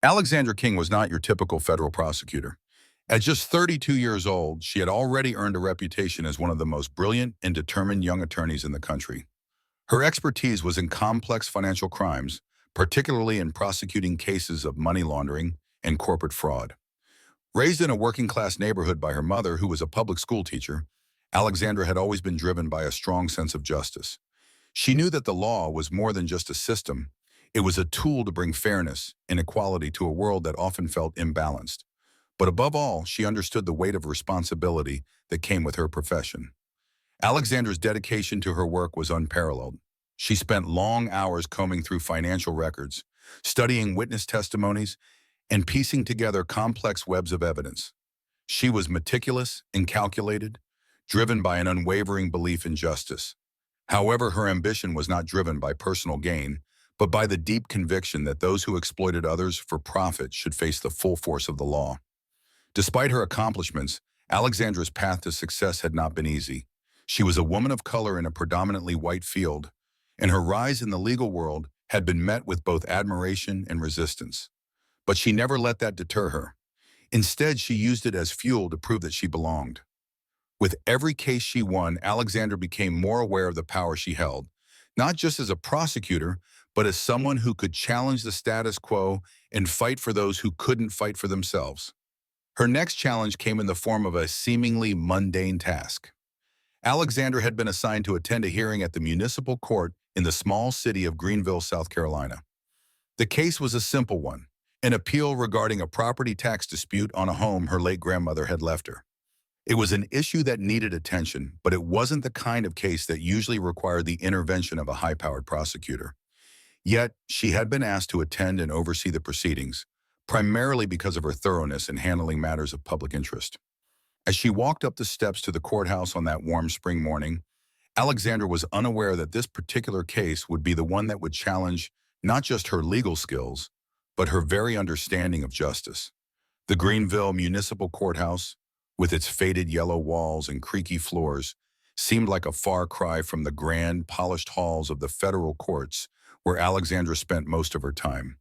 Alexandra King was not your typical federal prosecutor. At just 32 years old, she had already earned a reputation as one of the most brilliant and determined young attorneys in the country. Her expertise was in complex financial crimes, particularly in prosecuting cases of money laundering and corporate fraud. Raised in a working-class neighborhood by her mother, who was a public school teacher, Alexandra had always been driven by a strong sense of justice. She knew that the law was more than just a system. It was a tool to bring fairness and equality to a world that often felt imbalanced. But above all, she understood the weight of responsibility that came with her profession. Alexandra's dedication to her work was unparalleled. She spent long hours combing through financial records, studying witness testimonies, and piecing together complex webs of evidence. She was meticulous and calculated, driven by an unwavering belief in justice. However, her ambition was not driven by personal gain, but by the deep conviction that those who exploited others for profit should face the full force of the law. Despite her accomplishments, Alexandra's path to success had not been easy. She was a woman of color in a predominantly white field, and her rise in the legal world had been met with both admiration and resistance. But she never let that deter her. Instead, she used it as fuel to prove that she belonged. With every case she won, Alexandra became more aware of the power she held, not just as a prosecutor, but as someone who could challenge the status quo and fight for those who couldn't fight for themselves. Her next challenge came in the form of a seemingly mundane task. Alexandra had been assigned to attend a hearing at the municipal court in the small city of Greenville, South Carolina. The case was a simple one, an appeal regarding a property tax dispute on a home her late grandmother had left her. It was an issue that needed attention, but it wasn't the kind of case that usually required the intervention of a high-powered prosecutor. Yet, she had been asked to attend and oversee the proceedings, primarily because of her thoroughness in handling matters of public interest. As she walked up the steps to the courthouse on that warm spring morning, Alexandra was unaware that this particular case would be the one that would challenge not just her legal skills, but her very understanding of justice. The Greenville Municipal Courthouse, with its faded yellow walls and creaky floors, seemed like a far cry from the grand, polished halls of the federal courts where Alexandra spent most of her time.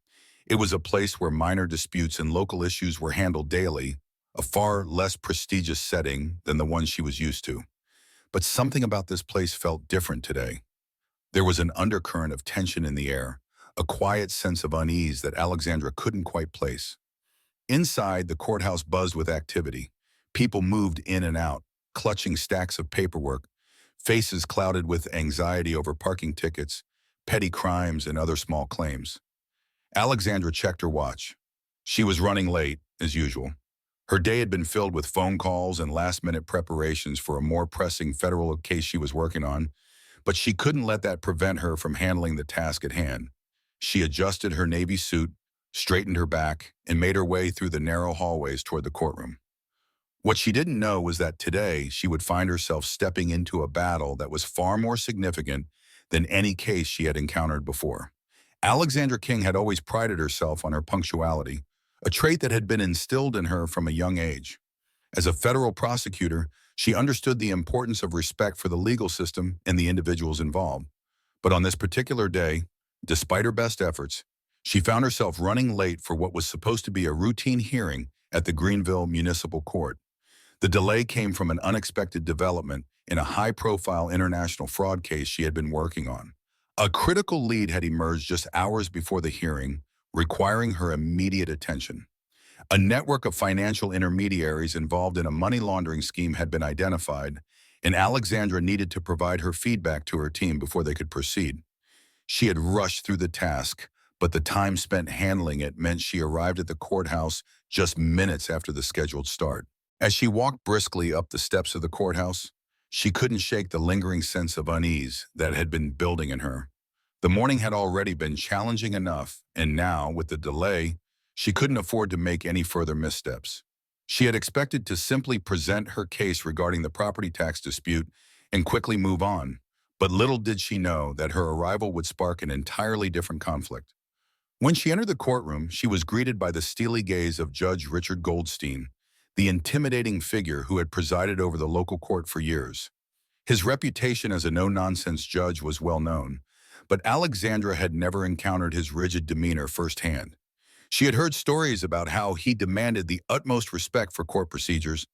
It was a place where minor disputes and local issues were handled daily, a far less prestigious setting than the one she was used to. But something about this place felt different today. There was an undercurrent of tension in the air, a quiet sense of unease that Alexandra couldn't quite place. Inside, the courthouse buzzed with activity. People moved in and out, clutching stacks of paperwork, faces clouded with anxiety over parking tickets, petty crimes, and other small claims. Alexandra checked her watch. She was running late, as usual. Her day had been filled with phone calls and last-minute preparations for a more pressing federal case she was working on, but she couldn't let that prevent her from handling the task at hand. She adjusted her navy suit, straightened her back, and made her way through the narrow hallways toward the courtroom. What she didn't know was that today she would find herself stepping into a battle that was far more significant than any case she had encountered before. Alexandra King had always prided herself on her punctuality, a trait that had been instilled in her from a young age. As a federal prosecutor, she understood the importance of respect for the legal system and the individuals involved. But on this particular day, despite her best efforts, she found herself running late for what was supposed to be a routine hearing at the Greenville Municipal Court. The delay came from an unexpected development in a high-profile international fraud case she had been working on. A critical lead had emerged just hours before the hearing, requiring her immediate attention. A network of financial intermediaries involved in a money laundering scheme had been identified, and Alexandra needed to provide her feedback to her team before they could proceed. She had rushed through the task, but the time spent handling it meant she arrived at the courthouse just minutes after the scheduled start. As she walked briskly up the steps of the courthouse, she couldn't shake the lingering sense of unease that had been building in her. The morning had already been challenging enough, and now, with the delay, she couldn't afford to make any further missteps. She had expected to simply present her case regarding the property tax dispute and quickly move on, but little did she know that her arrival would spark an entirely different conflict. When she entered the courtroom, she was greeted by the steely gaze of Judge Richard Goldstein, the intimidating figure who had presided over the local court for years. His reputation as a no-nonsense judge was well known, but Alexandra had never encountered his rigid demeanor firsthand. She had heard stories about how he demanded the utmost respect for court procedures,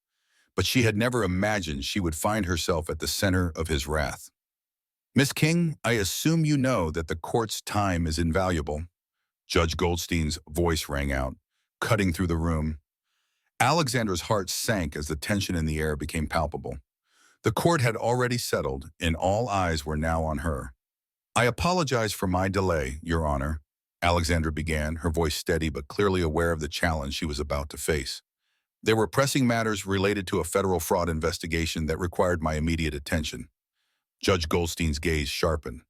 but she had never imagined she would find herself at the center of his wrath. Miss King, I assume you know that the court's time is invaluable. Judge Goldstein's voice rang out, cutting through the room. Alexandra's heart sank as the tension in the air became palpable. The court had already settled, and all eyes were now on her. I apologize for my delay, Your Honor, Alexandra began, her voice steady but clearly aware of the challenge she was about to face. There were pressing matters related to a federal fraud investigation that required my immediate attention. Judge Goldstein's gaze sharpened.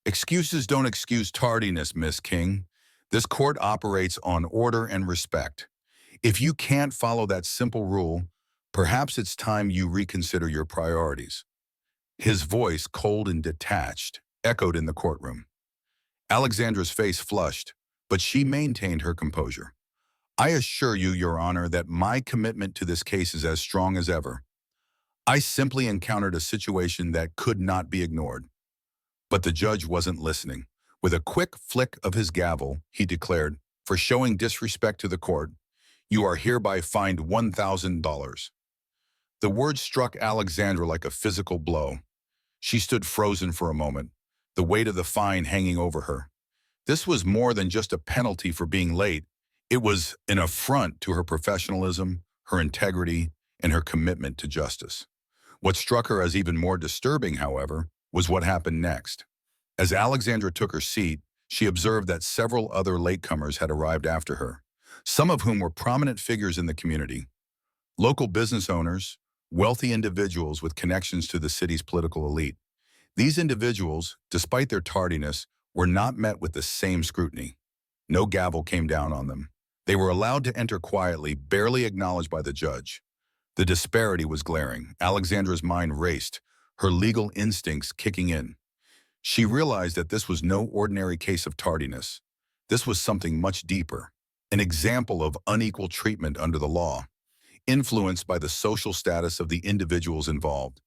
Excuses don't excuse tardiness, Miss King. This court operates on order and respect. If you can't follow that simple rule, perhaps it's time you reconsider your priorities. His voice, cold and detached, echoed in the courtroom. Alexandra's face flushed, but she maintained her composure. I assure you, Your Honor, that my commitment to this case is as strong as ever. I simply encountered a situation that could not be ignored. But the judge wasn't listening. With a quick flick of his gavel, he declared, for showing disrespect to the court, you are hereby fined $1,000. The word struck Alexandra like a physical blow. She stood frozen for a moment, the weight of the fine hanging over her. This was more than just a penalty for being late. It was an affront to her professionalism, her integrity, and her commitment to justice. What struck her as even more disturbing, however, was what happened next. As Alexandra took her seat, she observed that several other latecomers had arrived after her, some of whom were prominent figures in the community. Local business owners, wealthy individuals with connections to the city's political elite. These individuals, despite their tardiness, were not met with the same scrutiny. No gavel came down on them. They were allowed to enter quietly, barely acknowledged by the judge. The disparity was glaring. Alexandra's mind raced, her legal instincts kicking in. She realized that this was no ordinary case of tardiness. This was something much deeper, an example of unequal treatment under the law, influenced by the social status of the individuals involved.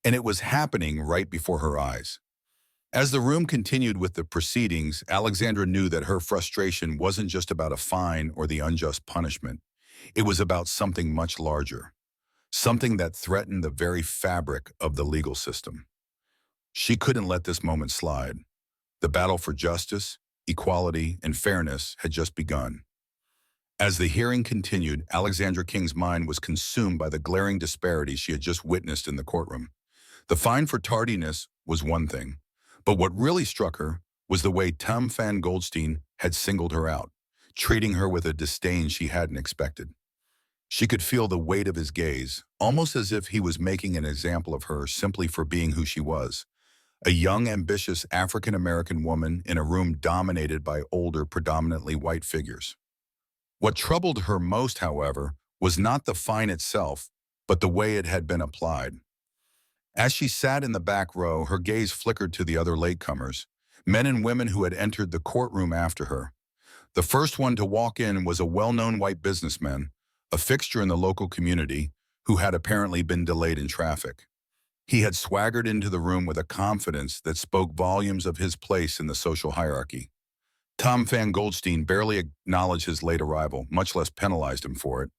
And it was happening right before her eyes. As the room continued with the proceedings, Alexandra knew that her frustration wasn't just about a fine or the unjust punishment. It was about something much larger, something that threatened the very fabric of the legal system. She couldn't let this moment slide. The battle for justice, equality, and fairness had just begun. As the hearing continued, Alexandra King's mind was consumed by the glaring disparity she had just witnessed in the courtroom. The fine for tardiness was one thing, but what really struck her was the way Tom Van Goldstein had singled her out, treating her with a disdain she hadn't expected. She could feel the weight of his gaze, almost as if he was making an example of her simply for being who she was. A young, ambitious African-American woman in a room dominated by older, predominantly white figures. What troubled her most, however, was not the fine itself, but the way it had been applied. As she sat in the back row, her gaze flickered to the other latecomers, men and women who had entered the courtroom after her. The first one to walk in was a well-known white businessman, a fixture in the local community, who had apparently been delayed in traffic. He had swaggered into the room with a confidence that spoke volumes of his place in the social hierarchy. Tom Van Goldstein barely acknowledged his late arrival, much less penalized him for it.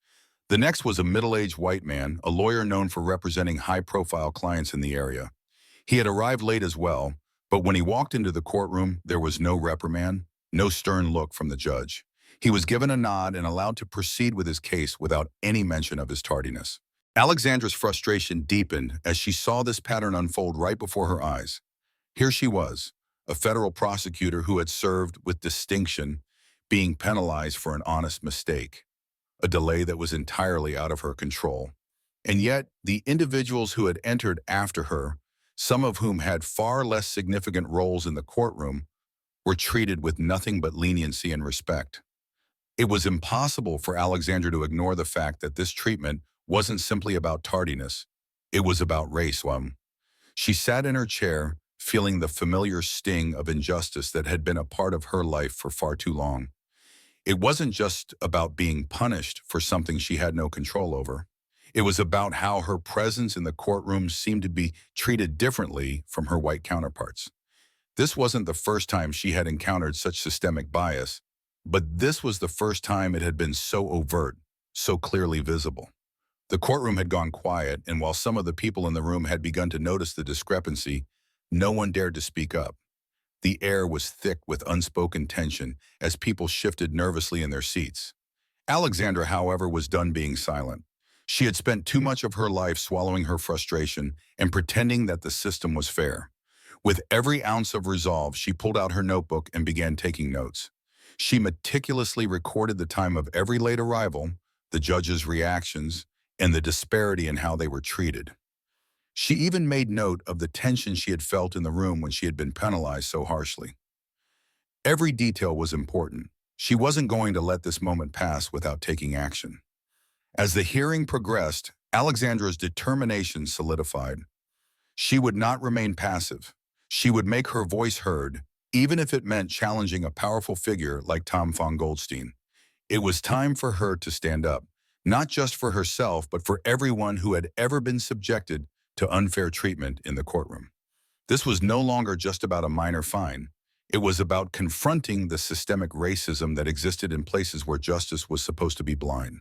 The next was a middle-aged white man, a lawyer known for representing high-profile clients in the area. He had arrived late as well, but when he walked into the courtroom, there was no reprimand, no stern look from the judge. He was given a nod and allowed to proceed with his case without any mention of his tardiness. Alexandra's frustration deepened as she saw this pattern unfold right before her eyes. Here she was, a federal prosecutor who had served with distinction, being penalized for an honest mistake, a delay that was entirely out of her control. And yet, the individuals who had entered after her, some of whom had far less significant roles in the courtroom, were treated with nothing but leniency and respect. It was impossible for Alexandra to ignore the fact that this treatment wasn't simply about tardiness. It was about race. She sat in her chair, feeling the familiar sting of injustice that had been a part of her life for far too long. It wasn't just about being punished for something she had no control over. It was about how her presence in the courtroom seemed to be treated differently from her white counterparts. This wasn't the first time she had encountered such systemic bias. But this was the first time it had been so overt, so clearly visible. The courtroom had gone quiet, and while some of the people in the room had begun to notice the discrepancy, no one dared to speak up. The air was thick with unspoken tension as people shifted nervously in their seats. Alexandra, however, was done being silent. She had spent too much of her life swallowing her frustration and pretending that the system was fair. With every ounce of resolve, she pulled out her notebook and began taking notes. She meticulously recorded the time of every late arrival, the judge's reactions, and the disparity in how they were treated. She even made note of the tension she had felt in the room when she had been penalized so harshly. Every detail was important. She wasn't going to let this moment pass without taking action. As the hearing progressed, Alexandra's determination solidified. She would not remain passive. She would make her voice heard, even if it meant challenging a powerful figure like Tom von Goldstein. It was time for her to stand up, not just for herself, but for everyone who had ever been subjected to unfair treatment in the courtroom. This was no longer just about a minor fine. It was about confronting the systemic racism that existed in places where justice was supposed to be blind.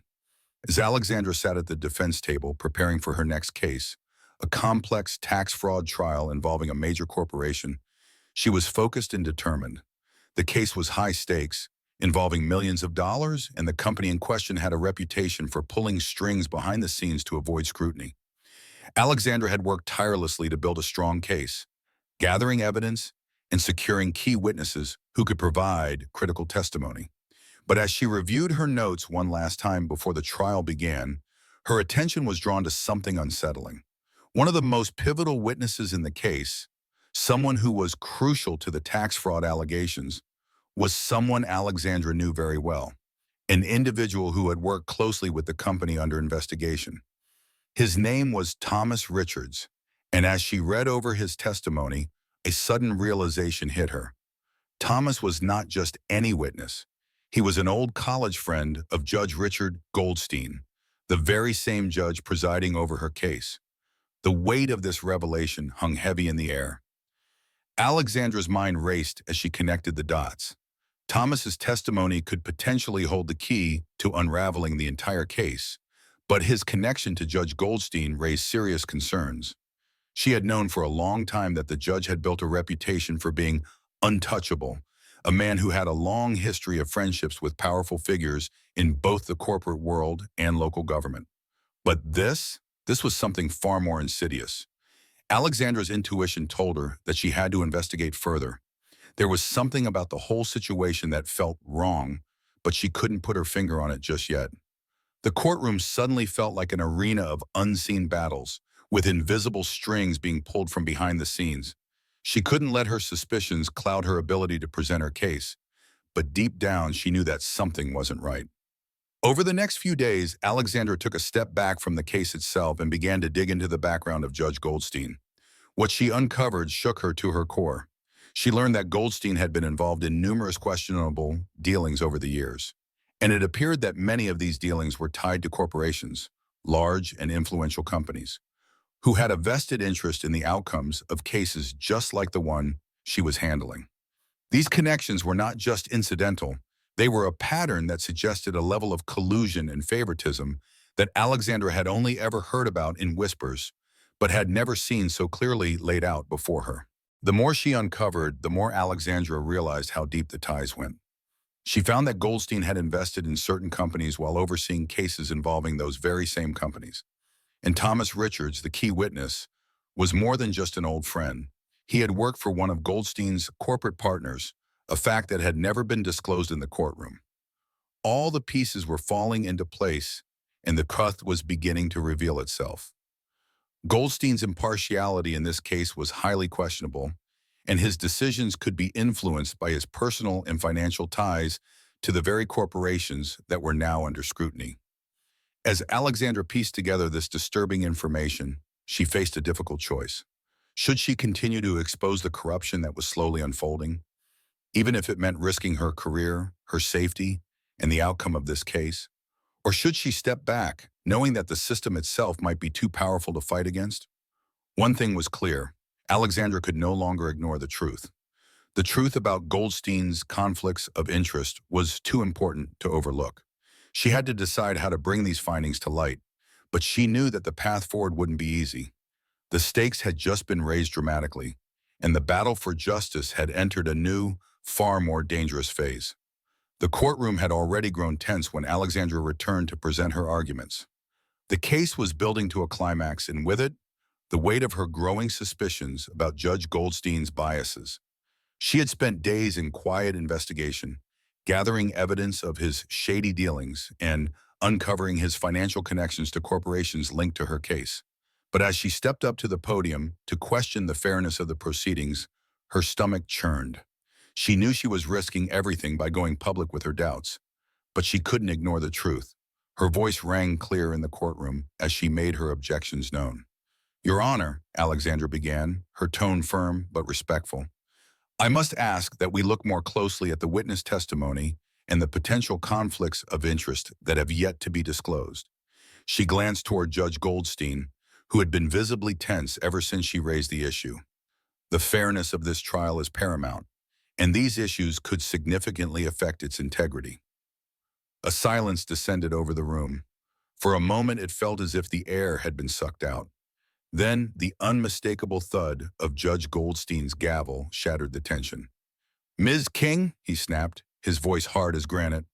As Alexandra sat at the defense table preparing for her next case, a complex tax fraud trial involving a major corporation, she was focused and determined. The case was high stakes, involving millions of dollars, and the company in question had a reputation for pulling strings behind the scenes to avoid scrutiny. Alexandra had worked tirelessly to build a strong case, gathering evidence and securing key witnesses who could provide critical testimony. But as she reviewed her notes one last time before the trial began, her attention was drawn to something unsettling. One of the most pivotal witnesses in the case, someone who was crucial to the tax fraud allegations, was someone Alexandra knew very well, an individual who had worked closely with the company under investigation. His name was Thomas Richards, and as she read over his testimony, a sudden realization hit her. Thomas was not just any witness. He was an old college friend of Judge Richard Goldstein, the very same judge presiding over her case. The weight of this revelation hung heavy in the air. Alexandra's mind raced as she connected the dots. Thomas's testimony could potentially hold the key to unraveling the entire case, but his connection to Judge Goldstein raised serious concerns. She had known for a long time that the judge had built a reputation for being untouchable, a man who had a long history of friendships with powerful figures in both the corporate world and local government. But this was something far more insidious. Alexandra's intuition told her that she had to investigate further. There was something about the whole situation that felt wrong, but she couldn't put her finger on it just yet. The courtroom suddenly felt like an arena of unseen battles, with invisible strings being pulled from behind the scenes. She couldn't let her suspicions cloud her ability to present her case, but deep down she knew that something wasn't right. Over the next few days, Alexandra took a step back from the case itself and began to dig into the background of Judge Goldstein. What she uncovered shook her to her core. She learned that Goldstein had been involved in numerous questionable dealings over the years, and it appeared that many of these dealings were tied to corporations, large and influential companies, who had a vested interest in the outcomes of cases just like the one she was handling. These connections were not just incidental, they were a pattern that suggested a level of collusion and favoritism that Alexandra had only ever heard about in whispers, but had never seen so clearly laid out before her. The more she uncovered, the more Alexandra realized how deep the ties went. She found that Goldstein had invested in certain companies while overseeing cases involving those very same companies. And Thomas Richards, the key witness, was more than just an old friend. He had worked for one of Goldstein's corporate partners, a fact that had never been disclosed in the courtroom. All the pieces were falling into place, and the truth was beginning to reveal itself. Goldstein's impartiality in this case was highly questionable, and his decisions could be influenced by his personal and financial ties to the very corporations that were now under scrutiny. As Alexandra pieced together this disturbing information, she faced a difficult choice. Should she continue to expose the corruption that was slowly unfolding, even if it meant risking her career, her safety, and the outcome of this case? Or should she step back, knowing that the system itself might be too powerful to fight against? One thing was clear: Alexandra could no longer ignore the truth. The truth about Goldstein's conflicts of interest was too important to overlook. She had to decide how to bring these findings to light, but she knew that the path forward wouldn't be easy. The stakes had just been raised dramatically, and the battle for justice had entered a new, far more dangerous phase. The courtroom had already grown tense when Alexandra returned to present her arguments. The case was building to a climax, and with it, the weight of her growing suspicions about Judge Goldstein's biases. She had spent days in quiet investigation, gathering evidence of his shady dealings and uncovering his financial connections to corporations linked to her case. But as she stepped up to the podium to question the fairness of the proceedings, her stomach churned. She knew she was risking everything by going public with her doubts, but she couldn't ignore the truth. Her voice rang clear in the courtroom as she made her objections known. "Your Honor," Alexandra began, her tone firm but respectful, "I must ask that we look more closely at the witness testimony and the potential conflicts of interest that have yet to be disclosed." She glanced toward Judge Goldstein, who had been visibly tense ever since she raised the issue. "The fairness of this trial is paramount, and these issues could significantly affect its integrity." A silence descended over the room. For a moment it felt as if the air had been sucked out. Then the unmistakable thud of Judge Goldstein's gavel shattered the tension. "Ms. King," he snapped, his voice hard as granite,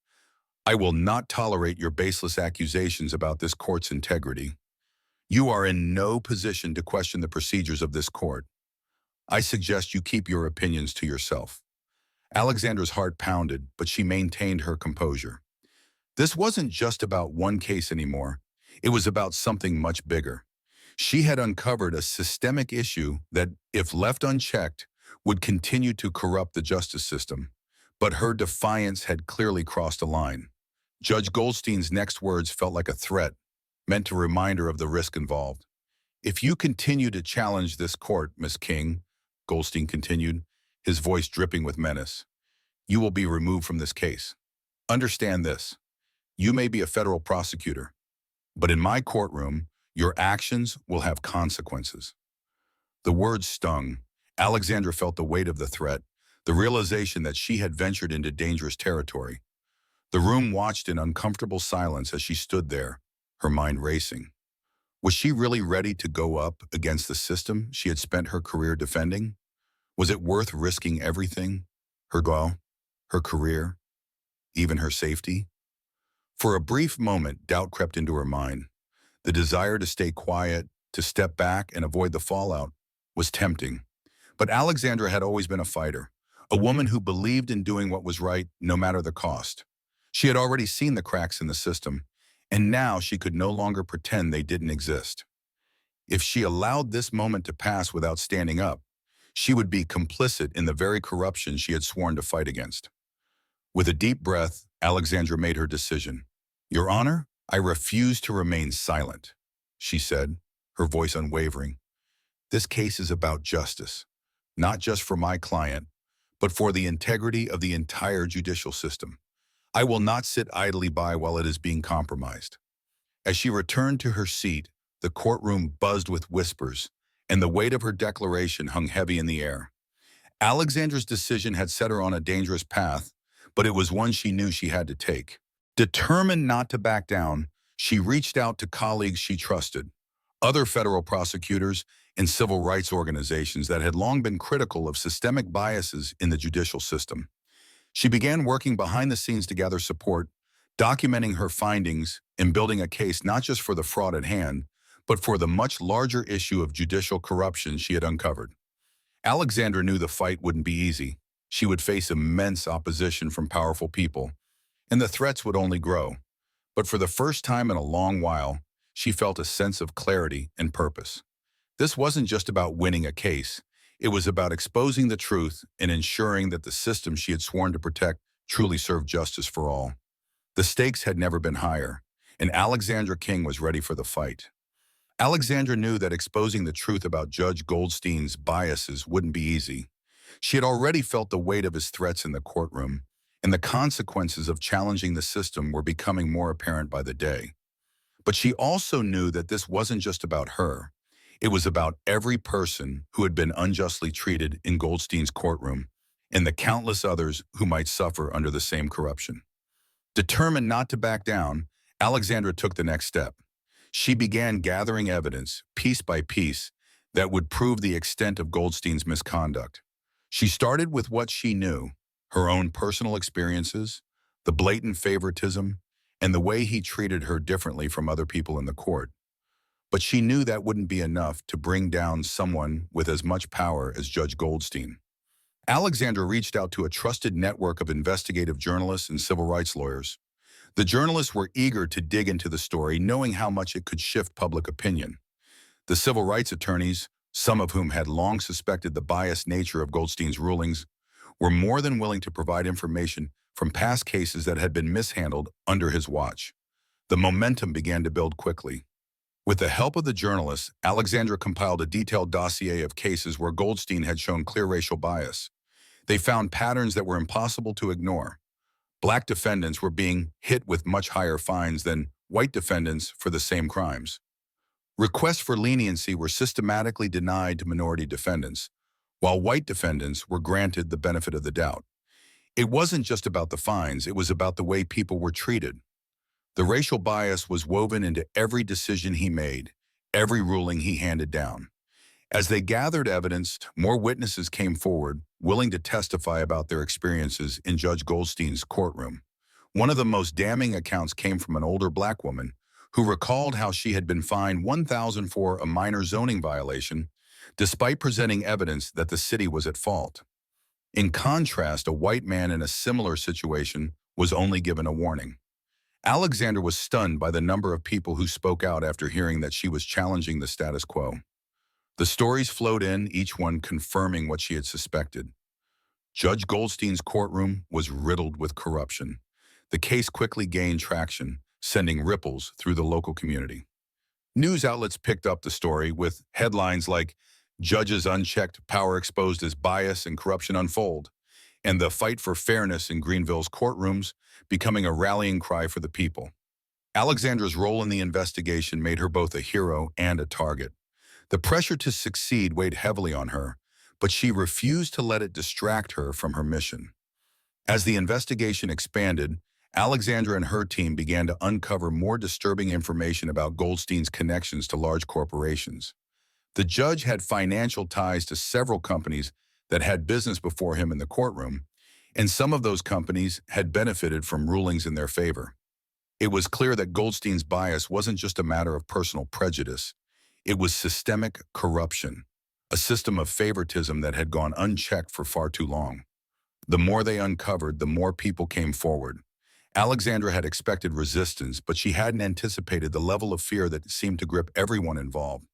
"I will not tolerate your baseless accusations about this court's integrity. You are in no position to question the procedures of this court. I suggest you keep your opinions to yourself." Alexandra's heart pounded, but she maintained her composure. This wasn't just about one case anymore. It was about something much bigger. She had uncovered a systemic issue that, if left unchecked, would continue to corrupt the justice system. But her defiance had clearly crossed a line. Judge Goldstein's next words felt like a threat, meant to remind her of the risk involved. "If you continue to challenge this court, Miss King," Goldstein continued, his voice dripping with menace, "you will be removed from this case. Understand this. You may be a federal prosecutor, but in my courtroom, your actions will have consequences." The words stung. Alexandra felt the weight of the threat, the realization that she had ventured into dangerous territory. The room watched in uncomfortable silence as she stood there, her mind racing. Was she really ready to go up against the system she had spent her career defending? Was it worth risking everything? Her goal, her career, even her safety? For a brief moment, doubt crept into her mind. The desire to stay quiet, to step back and avoid the fallout, was tempting. But Alexandra had always been a fighter, a woman who believed in doing what was right no matter the cost. She had already seen the cracks in the system, and now she could no longer pretend they didn't exist. If she allowed this moment to pass without standing up, she would be complicit in the very corruption she had sworn to fight against. With a deep breath, Alexandra made her decision. "Your Honor, I refuse to remain silent," she said, her voice unwavering. "This case is about justice, not just for my client, but for the integrity of the entire judicial system. I will not sit idly by while it is being compromised." As she returned to her seat, the courtroom buzzed with whispers, and the weight of her declaration hung heavy in the air. Alexandra's decision had set her on a dangerous path, but it was one she knew she had to take. Determined not to back down, she reached out to colleagues she trusted, other federal prosecutors and civil rights organizations that had long been critical of systemic biases in the judicial system. She began working behind the scenes to gather support, documenting her findings and building a case not just for the fraud at hand, but for the much larger issue of judicial corruption she had uncovered. Alexandra knew the fight wouldn't be easy. She would face immense opposition from powerful people, and the threats would only grow. But for the first time in a long while, she felt a sense of clarity and purpose. This wasn't just about winning a case. It was about exposing the truth and ensuring that the system she had sworn to protect truly served justice for all. The stakes had never been higher, and Alexandra King was ready for the fight. Alexandra knew that exposing the truth about Judge Goldstein's biases wouldn't be easy. She had already felt the weight of his threats in the courtroom, and the consequences of challenging the system were becoming more apparent by the day. But she also knew that this wasn't just about her. It was about every person who had been unjustly treated in Goldstein's courtroom, and the countless others who might suffer under the same corruption. Determined not to back down, Alexandra took the next step. She began gathering evidence, piece by piece, that would prove the extent of Goldstein's misconduct. She started with what she knew, her own personal experiences, the blatant favoritism, and the way he treated her differently from other people in the court. But she knew that wouldn't be enough to bring down someone with as much power as Judge Goldstein. Alexandra reached out to a trusted network of investigative journalists and civil rights lawyers. The journalists were eager to dig into the story, knowing how much it could shift public opinion. The civil rights attorneys, some of whom had long suspected the biased nature of Goldstein's rulings, were more than willing to provide information from past cases that had been mishandled under his watch. The momentum began to build quickly. With the help of the journalists, Alexandra compiled a detailed dossier of cases where Goldstein had shown clear racial bias. They found patterns that were impossible to ignore. Black defendants were being hit with much higher fines than white defendants for the same crimes. Requests for leniency were systematically denied to minority defendants, while white defendants were granted the benefit of the doubt. It wasn't just about the fines, it was about the way people were treated. The racial bias was woven into every decision he made, every ruling he handed down. As they gathered evidence, more witnesses came forward, willing to testify about their experiences in Judge Goldstein's courtroom. One of the most damning accounts came from an older black woman who recalled how she had been fined $1,000 for a minor zoning violation, despite presenting evidence that the city was at fault. In contrast, a white man in a similar situation was only given a warning. Alexandra was stunned by the number of people who spoke out after hearing that she was challenging the status quo. The stories flowed in, each one confirming what she had suspected. Judge Goldstein's courtroom was riddled with corruption. The case quickly gained traction, sending ripples through the local community. News outlets picked up the story with headlines like "Judges Unchecked, Power Exposed as Bias and Corruption Unfold," and "The Fight for Fairness in Greenville's Courtrooms," becoming a rallying cry for the people. Alexandra's role in the investigation made her both a hero and a target. The pressure to succeed weighed heavily on her, but she refused to let it distract her from her mission. As the investigation expanded, Alexandra and her team began to uncover more disturbing information about Goldstein's connections to large corporations. The judge had financial ties to several companies that had business before him in the courtroom, and some of those companies had benefited from rulings in their favor. It was clear that Goldstein's bias wasn't just a matter of personal prejudice. It was systemic corruption, a system of favoritism that had gone unchecked for far too long. The more they uncovered, the more people came forward. Alexandra had expected resistance, but she hadn't anticipated the level of fear that seemed to grip everyone involved.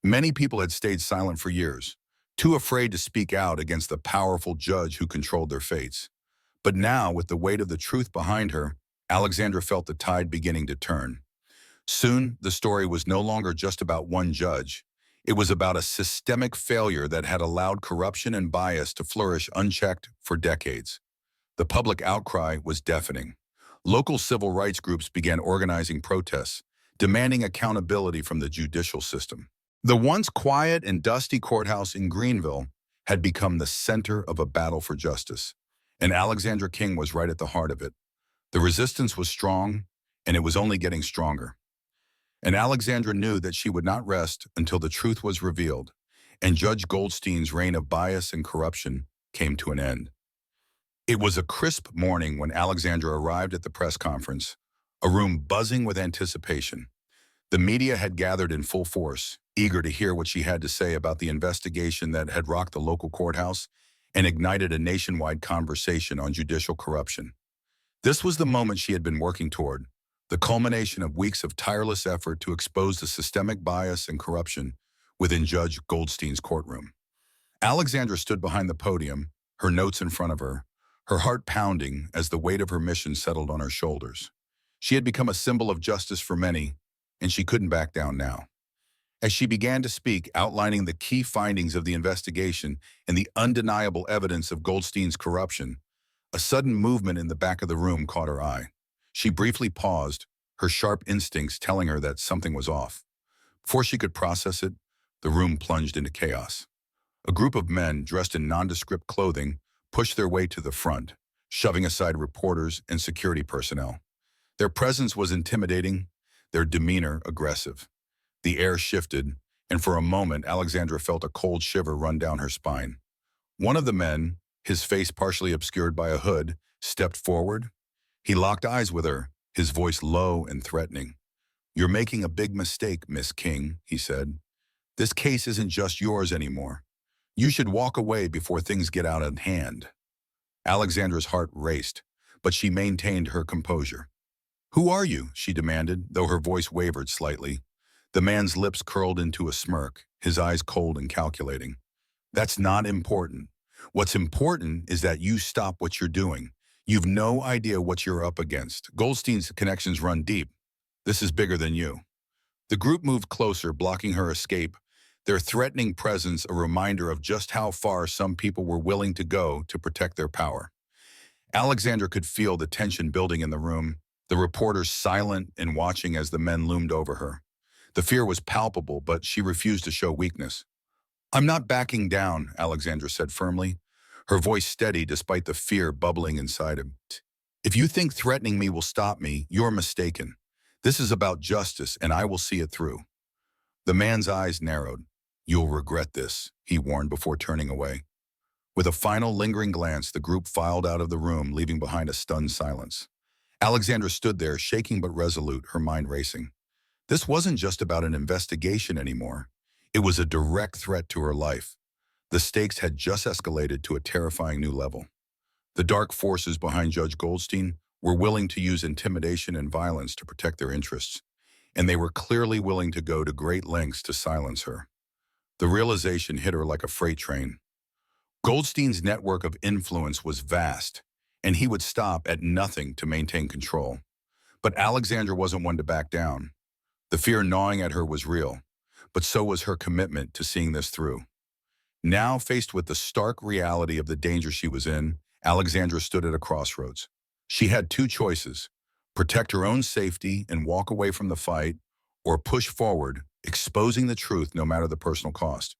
Many people had stayed silent for years, too afraid to speak out against the powerful judge who controlled their fates. But now, with the weight of the truth behind her, Alexandra felt the tide beginning to turn. Soon, the story was no longer just about one judge. It was about a systemic failure that had allowed corruption and bias to flourish unchecked for decades. The public outcry was deafening. Local civil rights groups began organizing protests, demanding accountability from the judicial system. The once quiet and dusty courthouse in Greenville had become the center of a battle for justice, and Alexandra King was right at the heart of it. The resistance was strong, and it was only getting stronger. And Alexandra knew that she would not rest until the truth was revealed, and Judge Goldstein's reign of bias and corruption came to an end. It was a crisp morning when Alexandra arrived at the press conference, a room buzzing with anticipation. The media had gathered in full force, eager to hear what she had to say about the investigation that had rocked the local courthouse and ignited a nationwide conversation on judicial corruption. This was the moment she had been working toward, the culmination of weeks of tireless effort to expose the systemic bias and corruption within Judge Goldstein's courtroom. Alexandra stood behind the podium, her notes in front of her heart pounding as the weight of her mission settled on her shoulders. She had become a symbol of justice for many, and she couldn't back down now. As she began to speak, outlining the key findings of the investigation and the undeniable evidence of Goldstein's corruption, a sudden movement in the back of the room caught her eye. She briefly paused, her sharp instincts telling her that something was off. Before she could process it, the room plunged into chaos. A group of men, dressed in nondescript clothing, pushed their way to the front, shoving aside reporters and security personnel. Their presence was intimidating, their demeanor aggressive. The air shifted, and for a moment Alexandra felt a cold shiver run down her spine. One of the men, his face partially obscured by a hood, stepped forward. He locked eyes with her, his voice low and threatening. "You're making a big mistake, Miss King," he said. "This case isn't just yours anymore. You should walk away before things get out of hand." Alexandra's heart raced, but she maintained her composure. "Who are you?" she demanded, though her voice wavered slightly. The man's lips curled into a smirk, his eyes cold and calculating. "That's not important. What's important is that you stop what you're doing. You've no idea what you're up against. Goldstein's connections run deep. This is bigger than you." The group moved closer, blocking her escape, their threatening presence a reminder of just how far some people were willing to go to protect their power. Alexandra could feel the tension building in the room, the reporters silent and watching as the men loomed over her. The fear was palpable, but she refused to show weakness. "I'm not backing down," Alexandra said firmly, her voice steady despite the fear bubbling inside him. "If you think threatening me will stop me, you're mistaken. This is about justice, and I will see it through." The man's eyes narrowed. "You'll regret this," he warned before turning away. With a final lingering glance, the group filed out of the room, leaving behind a stunned silence. Alexandra stood there, shaking but resolute, her mind racing. This wasn't just about an investigation anymore. It was a direct threat to her life. The stakes had just escalated to a terrifying new level. The dark forces behind Judge Goldstein were willing to use intimidation and violence to protect their interests, and they were clearly willing to go to great lengths to silence her. The realization hit her like a freight train. Goldstein's network of influence was vast, and he would stop at nothing to maintain control. But Alexandra wasn't one to back down. The fear gnawing at her was real, but so was her commitment to seeing this through. Now, faced with the stark reality of the danger she was in, Alexandra stood at a crossroads. She had two choices: protect her own safety and walk away from the fight, or push forward, exposing the truth no matter the personal cost.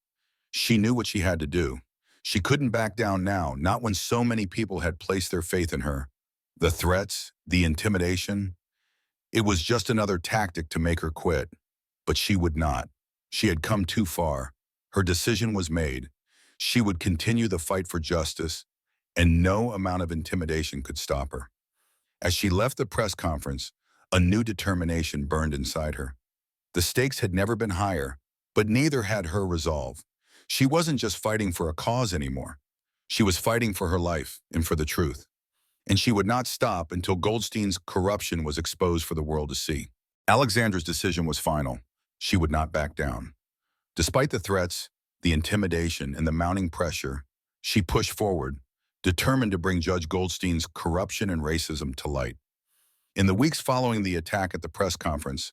She knew what she had to do. She couldn't back down now, not when so many people had placed their faith in her. The threats, the intimidation, it was just another tactic to make her quit. But she would not. She had come too far. Her decision was made. She would continue the fight for justice, and no amount of intimidation could stop her. As she left the press conference, a new determination burned inside her. The stakes had never been higher, but neither had her resolve. She wasn't just fighting for a cause anymore. She was fighting for her life and for the truth. And she would not stop until Goldstein's corruption was exposed for the world to see. Alexandra's decision was final. She would not back down. Despite the threats, the intimidation, and the mounting pressure, she pushed forward, determined to bring Judge Goldstein's corruption and racism to light. In the weeks following the attack at the press conference,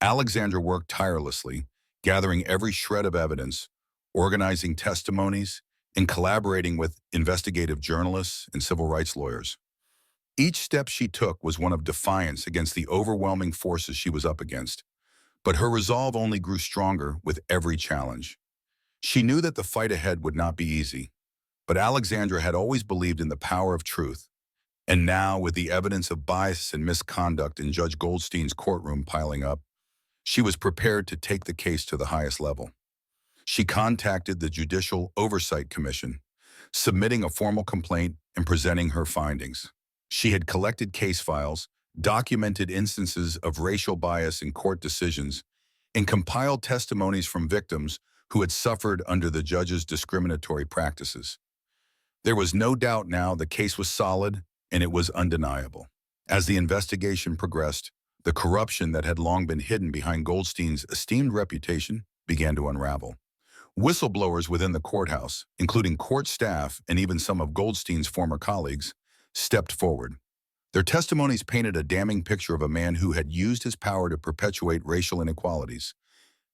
Alexandra worked tirelessly, gathering every shred of evidence, organizing testimonies, and collaborating with investigative journalists and civil rights lawyers. Each step she took was one of defiance against the overwhelming forces she was up against, but her resolve only grew stronger with every challenge. She knew that the fight ahead would not be easy, but Alexandra had always believed in the power of truth. And now, with the evidence of bias and misconduct in Judge Goldstein's courtroom piling up, she was prepared to take the case to the highest level. She contacted the Judicial Oversight Commission, submitting a formal complaint and presenting her findings. She had collected case files, documented instances of racial bias in court decisions, and compiled testimonies from victims who had suffered under the judge's discriminatory practices. There was no doubt now the case was solid, and it was undeniable. As the investigation progressed, the corruption that had long been hidden behind Goldstein's esteemed reputation began to unravel. Whistleblowers within the courthouse, including court staff and even some of Goldstein's former colleagues, stepped forward. Their testimonies painted a damning picture of a man who had used his power to perpetuate racial inequalities,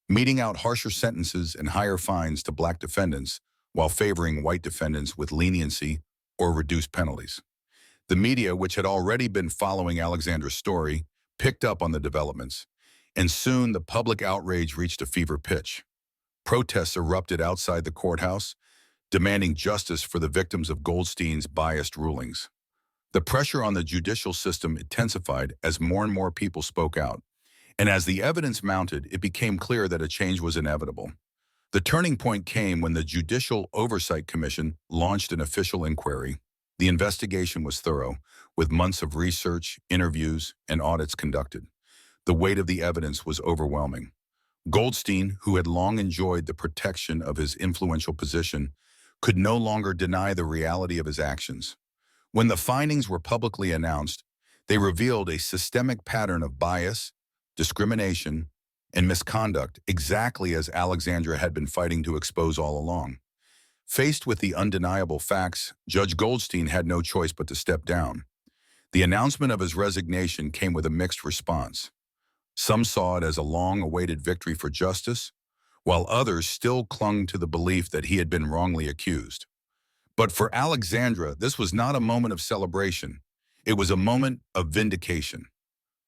meting out harsher sentences and higher fines to black defendants while favoring white defendants with leniency or reduced penalties. The media, which had already been following Alexandra's story, picked up on the developments, and soon the public outrage reached a fever pitch. Protests erupted outside the courthouse, demanding justice for the victims of Goldstein's biased rulings. The pressure on the judicial system intensified as more and more people spoke out, and as the evidence mounted, it became clear that a change was inevitable. The turning point came when the Judicial Oversight Commission launched an official inquiry. The investigation was thorough, with months of research, interviews, and audits conducted. The weight of the evidence was overwhelming. Goldstein, who had long enjoyed the protection of his influential position, could no longer deny the reality of his actions. When the findings were publicly announced, they revealed a systemic pattern of bias, discrimination, and misconduct, exactly as Alexandra had been fighting to expose all along. Faced with the undeniable facts, Judge Goldstein had no choice but to step down. The announcement of his resignation came with a mixed response. Some saw it as a long-awaited victory for justice, while others still clung to the belief that he had been wrongly accused. But for Alexandra, this was not a moment of celebration. It was a moment of vindication.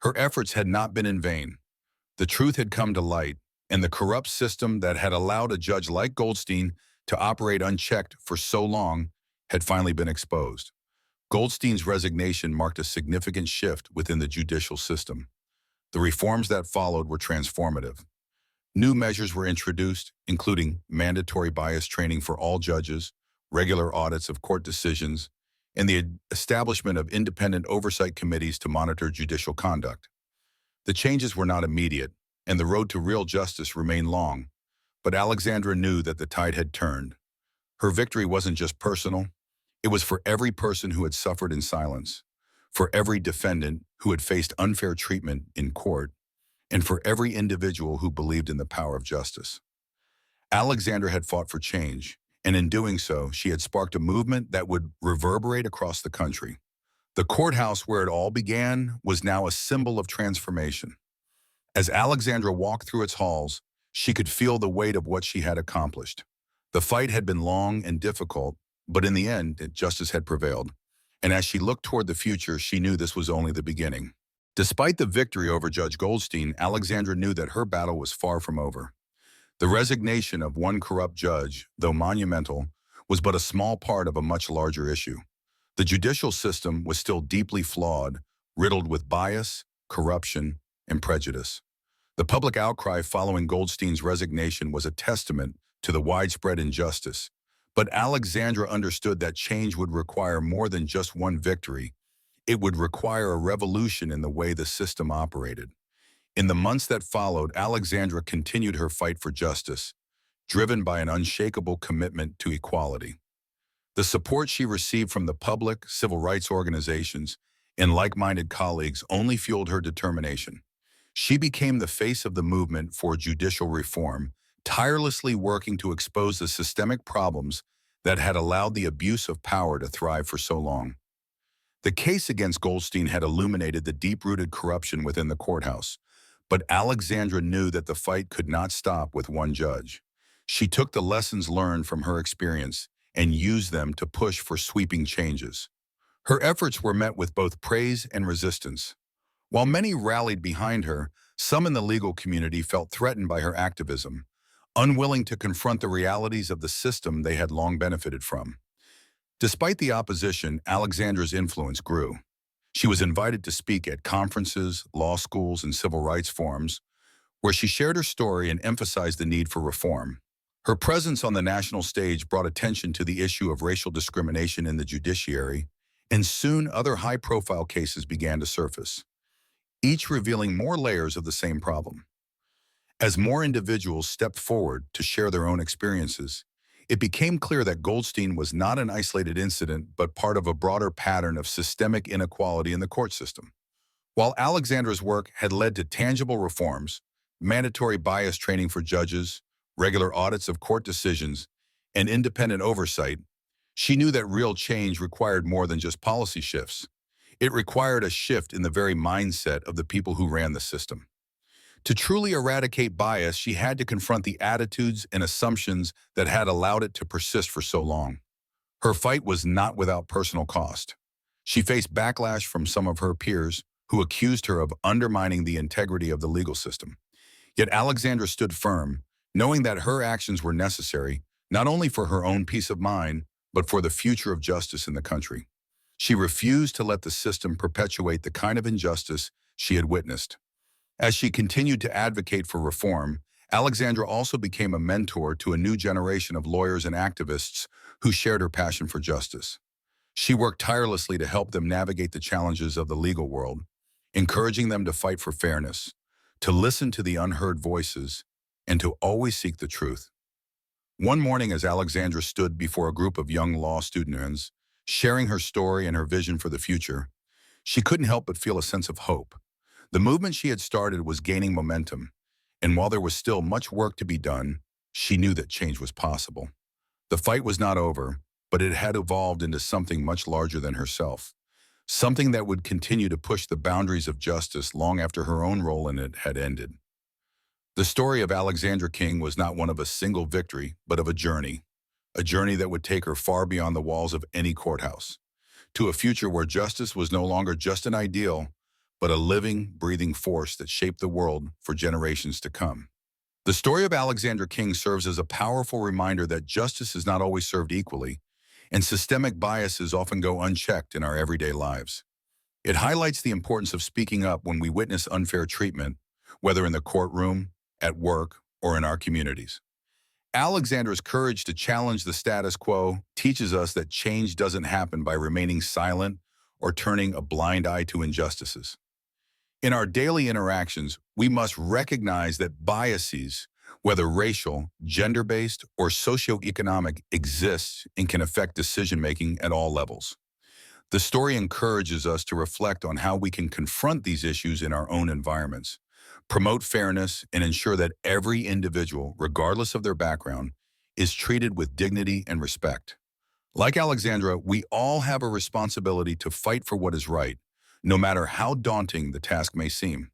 Her efforts had not been in vain. The truth had come to light, and the corrupt system that had allowed a judge like Goldstein to operate unchecked for so long had finally been exposed. Goldstein's resignation marked a significant shift within the judicial system. The reforms that followed were transformative. New measures were introduced, including mandatory bias training for all judges, regular audits of court decisions, and the establishment of independent oversight committees to monitor judicial conduct. The changes were not immediate, and the road to real justice remained long, but Alexandra knew that the tide had turned. Her victory wasn't just personal, it was for every person who had suffered in silence, for every defendant who had faced unfair treatment in court, and for every individual who believed in the power of justice. Alexandra had fought for change, and in doing so, she had sparked a movement that would reverberate across the country. The courthouse where it all began was now a symbol of transformation. As Alexandra walked through its halls, she could feel the weight of what she had accomplished. The fight had been long and difficult, but in the end, justice had prevailed. And as she looked toward the future, she knew this was only the beginning. Despite the victory over Judge Goldstein, Alexandra knew that her battle was far from over. The resignation of one corrupt judge, though monumental, was but a small part of a much larger issue. The judicial system was still deeply flawed, riddled with bias, corruption, and prejudice. The public outcry following Goldstein's resignation was a testament to the widespread injustice, but Alexandra understood that change would require more than just one victory. It would require a revolution in the way the system operated. In the months that followed, Alexandra continued her fight for justice, driven by an unshakable commitment to equality. The support she received from the public, civil rights organizations, and like-minded colleagues only fueled her determination. She became the face of the movement for judicial reform, tirelessly working to expose the systemic problems that had allowed the abuse of power to thrive for so long. The case against Goldstein had illuminated the deep-rooted corruption within the courthouse, but Alexandra knew that the fight could not stop with one judge. She took the lessons learned from her experience and used them to push for sweeping changes. Her efforts were met with both praise and resistance. While many rallied behind her, some in the legal community felt threatened by her activism, unwilling to confront the realities of the system they had long benefited from. Despite the opposition, Alexandra's influence grew. She was invited to speak at conferences, law schools, and civil rights forums, where she shared her story and emphasized the need for reform. Her presence on the national stage brought attention to the issue of racial discrimination in the judiciary, and soon other high-profile cases began to surface, each revealing more layers of the same problem. As more individuals stepped forward to share their own experiences, it became clear that Goldstein was not an isolated incident, but part of a broader pattern of systemic inequality in the court system. While Alexandra's work had led to tangible reforms, mandatory bias training for judges, regular audits of court decisions, and independent oversight, she knew that real change required more than just policy shifts. It required a shift in the very mindset of the people who ran the system. To truly eradicate bias, she had to confront the attitudes and assumptions that had allowed it to persist for so long. Her fight was not without personal cost. She faced backlash from some of her peers who accused her of undermining the integrity of the legal system. Yet Alexandra stood firm, knowing that her actions were necessary not only for her own peace of mind, but for the future of justice in the country. She refused to let the system perpetuate the kind of injustice she had witnessed. As she continued to advocate for reform, Alexandra also became a mentor to a new generation of lawyers and activists who shared her passion for justice. She worked tirelessly to help them navigate the challenges of the legal world, encouraging them to fight for fairness, to listen to the unheard voices, and to always seek the truth. One morning, as Alexandra stood before a group of young law students, sharing her story and her vision for the future, she couldn't help but feel a sense of hope. The movement she had started was gaining momentum, and while there was still much work to be done, she knew that change was possible. The fight was not over, but it had evolved into something much larger than herself, something that would continue to push the boundaries of justice long after her own role in it had ended. The story of Alexandra King was not one of a single victory, but of a journey that would take her far beyond the walls of any courthouse, to a future where justice was no longer just an ideal, but a living, breathing force that shaped the world for generations to come. The story of Alexandra King serves as a powerful reminder that justice is not always served equally, and systemic biases often go unchecked in our everyday lives. It highlights the importance of speaking up when we witness unfair treatment, whether in the courtroom, at work, or in our communities. Alexandra's courage to challenge the status quo teaches us that change doesn't happen by remaining silent or turning a blind eye to injustices. In our daily interactions, we must recognize that biases, whether racial, gender-based, or socioeconomic, exist and can affect decision-making at all levels. The story encourages us to reflect on how we can confront these issues in our own environments, promote fairness, and ensure that every individual, regardless of their background, is treated with dignity and respect. Like Alexandra, we all have a responsibility to fight for what is right, no matter how daunting the task may seem.